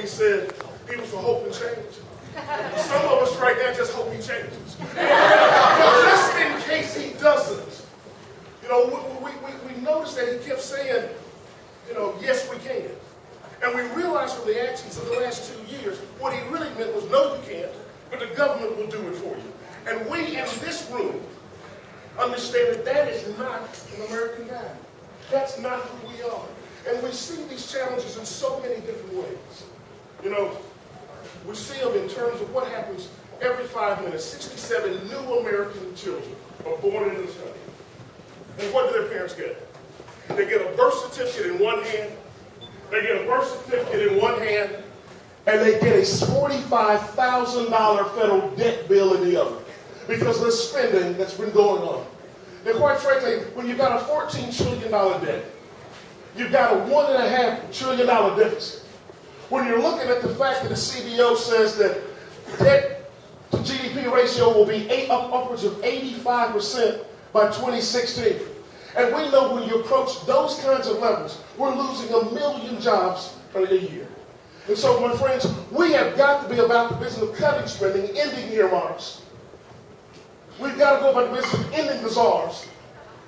He said he was for hope and change. Some of us right now just hope he changes. But just in case he doesn't, you know, we noticed that he kept saying, you know, yes, we can. And we realized from the actions of the last 2 years, what he really meant was, no, you can't, but the government will do it for you. And we in this room understand that that is not an American guy. That's not who we are. And we see these challenges in so many different ways. You know, we see them in terms of what happens every 5 minutes. 67 new American children are born into this country. And what do their parents get? They get a birth certificate in one hand, they get a birth certificate in one hand, and they get a $45,000 federal debt bill in the other because of the spending that's been going on. And quite frankly, when you've got a $14 trillion debt, you've got a $1.5 trillion deficit. When you're looking at the fact that the CBO says that debt to GDP ratio will be upwards of 85% by 2016. And we know when you approach those kinds of levels, we're losing 1 million jobs a year. And so, my friends, we have got to be about the business of cutting spending, ending earmarks. We've got to go about the business of ending the czars,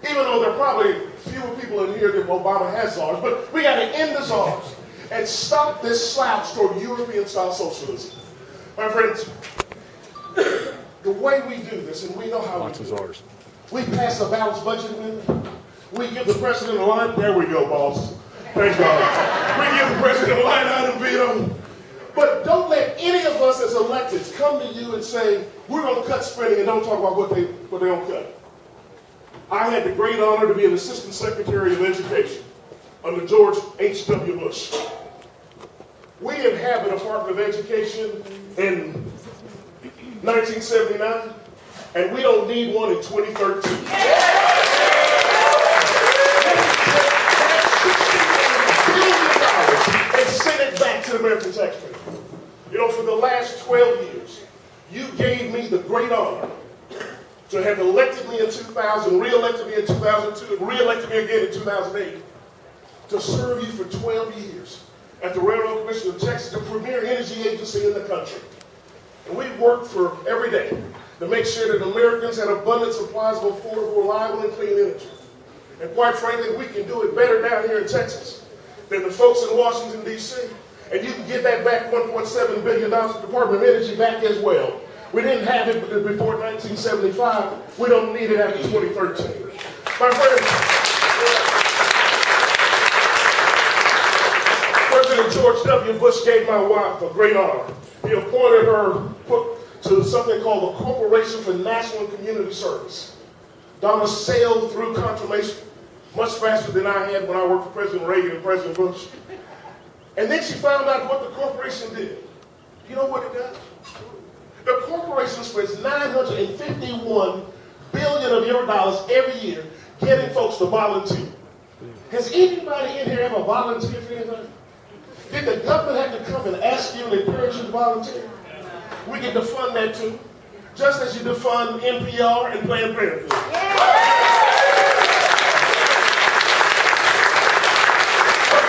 even though there are probably fewer people in here than Obama has czars. But we got to end the czars and stop this slouch toward European-style socialism. My friends, the way we do this, and we know how we do it, we pass a balanced budget amendment. We give the president a line. There we go, boss. Thank God. We give the president a line item veto. But don't let any of us as electeds come to you and say, we're going to cut spending and don't talk about what they don't cut. I had the great honor to be an assistant secretary of education under George H.W. Bush. We didn't have a Department of Education in 1979, and we don't need one in 2013. And send it back to the American taxpayer. You know, for the last 12 years, you gave me the great honor to have elected me in 2000, re-elected me in 2002, and re-elected me again in 2008, to serve you for 12 years at the Railroad Commission of Texas, the premier energy agency in the country. And we worked for every day to make sure that Americans had abundant supplies of affordable, reliable, and clean energy. And quite frankly, we can do it better down here in Texas than the folks in Washington, D.C. And you can get that back, $1.7 billion to the Department of Energy back as well. We didn't have it before 1975. We don't need it after 2013. My friends, President George W. Bush gave my wife a great honor. He appointed her to something called the Corporation for National and Community Service. Donna sailed through confirmation much faster than I had when I worked for President Reagan and President Bush. And then she found out what the corporation did. You know what it does? The corporation spends $951 billion of your dollars every year getting folks to volunteer. Has anybody in here ever volunteered for anything? Did the government have to come and ask you and encourage you to volunteer? We can defund that too, just as you defund NPR and Planned Parenthood. But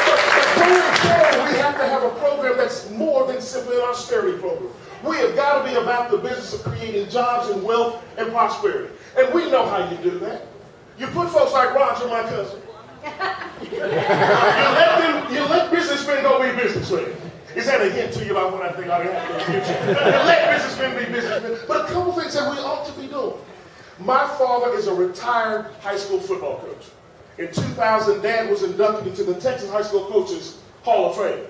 going forward, we have to have a program that's more than simply an austerity program. We have got to be about the business of creating jobs and wealth and prosperity. And we know how you do that. You put folks like Roger, my cousin. you let businessmen go be businessmen. Is that a hint to you about what I think ought to happen in the future? You let businessmen be businessmen. But a couple things that we ought to be doing. My father is a retired high school football coach. In 2000, Dad was inducted into the Texas High School Coaches Hall of Fame.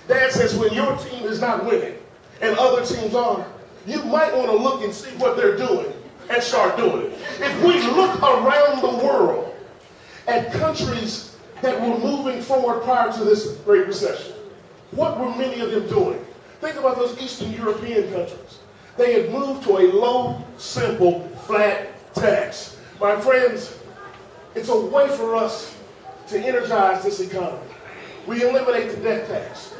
Dad says when your team is not winning and other teams are, you might want to look and see what they're doing and start doing it. If we look around the world at countries that were moving forward prior to this Great Recession, what were many of them doing? Think about those Eastern European countries. They had moved to a low, simple, flat tax. My friends, it's a way for us to energize this economy. We eliminate the death tax.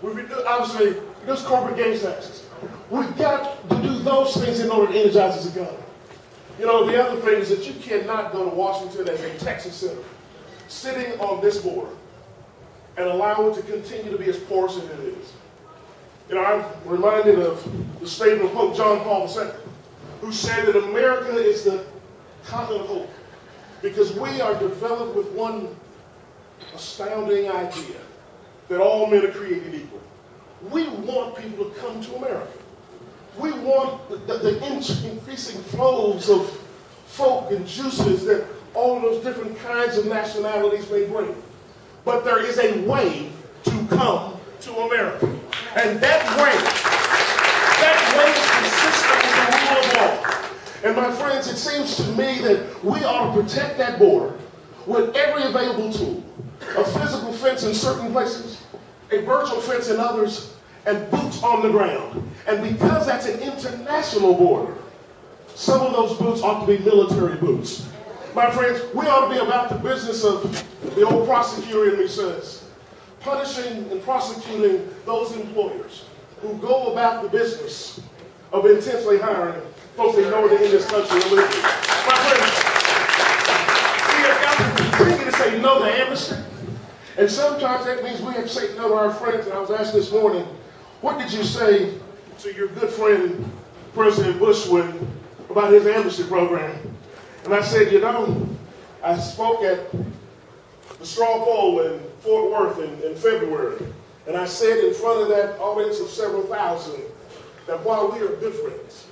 We obviously reduce corporate gains taxes. We've got to do those things in order to energize this economy. You know, the other thing is that you cannot go to Washington as a Texas senator, sitting on this board, and allow it to continue to be as porous as it is. You know, I'm reminded of the statement of Pope John Paul II, who said that America is the continent of hope because we are developed with one astounding idea that all men are created equal. We want people to come to America. We want the increasing flows of folk and juices that all of those different kinds of nationalities may bring. But there is a way to come to America. And that way is consistent with the rule of law. And my friends, it seems to me that we ought to protect that border with every available tool. A physical fence in certain places, a virtual fence in others, and boots on the ground. And because that's an international border, some of those boots ought to be military boots. My friends, we ought to be about the business of, the old prosecutor in me says, punishing and prosecuting those employers who go about the business of intensely hiring folks they know that in this country illegally. My friends, we have got to continue to say no to amnesty. And sometimes that means we have to say no to our friends. And I was asked this morning, what did you say to your good friend, President Bush, about his amnesty program? And I said, you know, I spoke at the straw poll in Fort Worth in February. And I said in front of that audience of several thousand that while we are good friends,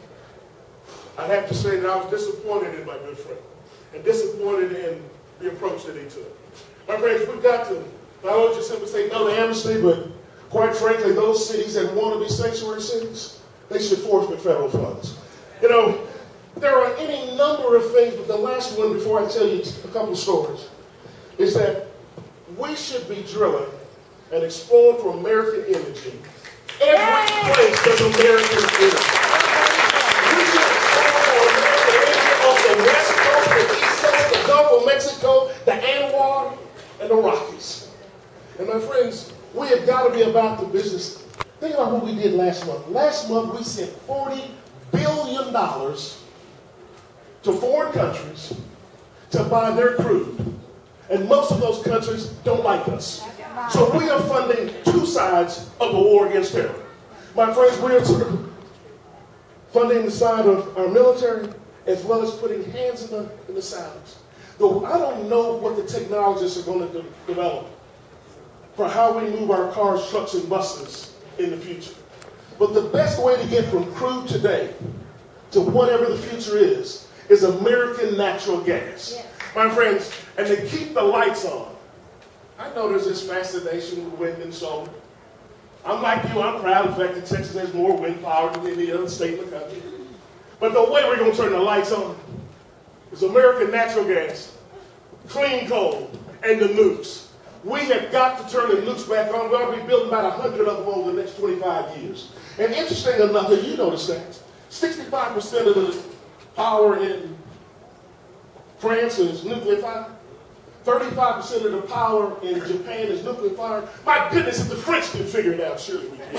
I'd have to say that I was disappointed in my good friend and disappointed in the approach that he took. My friends, we've got to not only just simply say no to amnesty, but quite frankly, those cities that want to be sanctuary cities, they should forfeit federal funds. You know, there are any number of things, but the last one before I tell you a couple of stories is that we should be drilling and exploring for American energy every place there's American energy. We should explore for American energy on the West Coast, the East Coast, the Gulf of Mexico, the Anwar, and the Rockies. And my friends, we have got to be about the business. Think about what we did last month. Last month we sent $40 billion to foreign countries to buy their crude. And most of those countries don't like us. So we are funding two sides of the war against terror. My friends, we are funding the side of our military as well as putting hands in the saddles. Though I don't know what the technologists are going to develop for how we move our cars, trucks, and buses in the future. But the best way to get from crude today to whatever the future is American natural gas. Yes. My friends, and to keep the lights on. I know there's this fascination with wind and solar. I'm like you, I'm proud of the fact that Texas has more wind power than any other state in the country. But the way we're going to turn the lights on is American natural gas, clean coal, and the nukes. We have got to turn the nukes back on. We're going to be building about 100 of them over the next 25 years. And interesting enough, you notice that 65% of the power in France is nuclear fired. 35% of the power in Japan is nuclear fired. My goodness, if the French can figure it out, surely we can.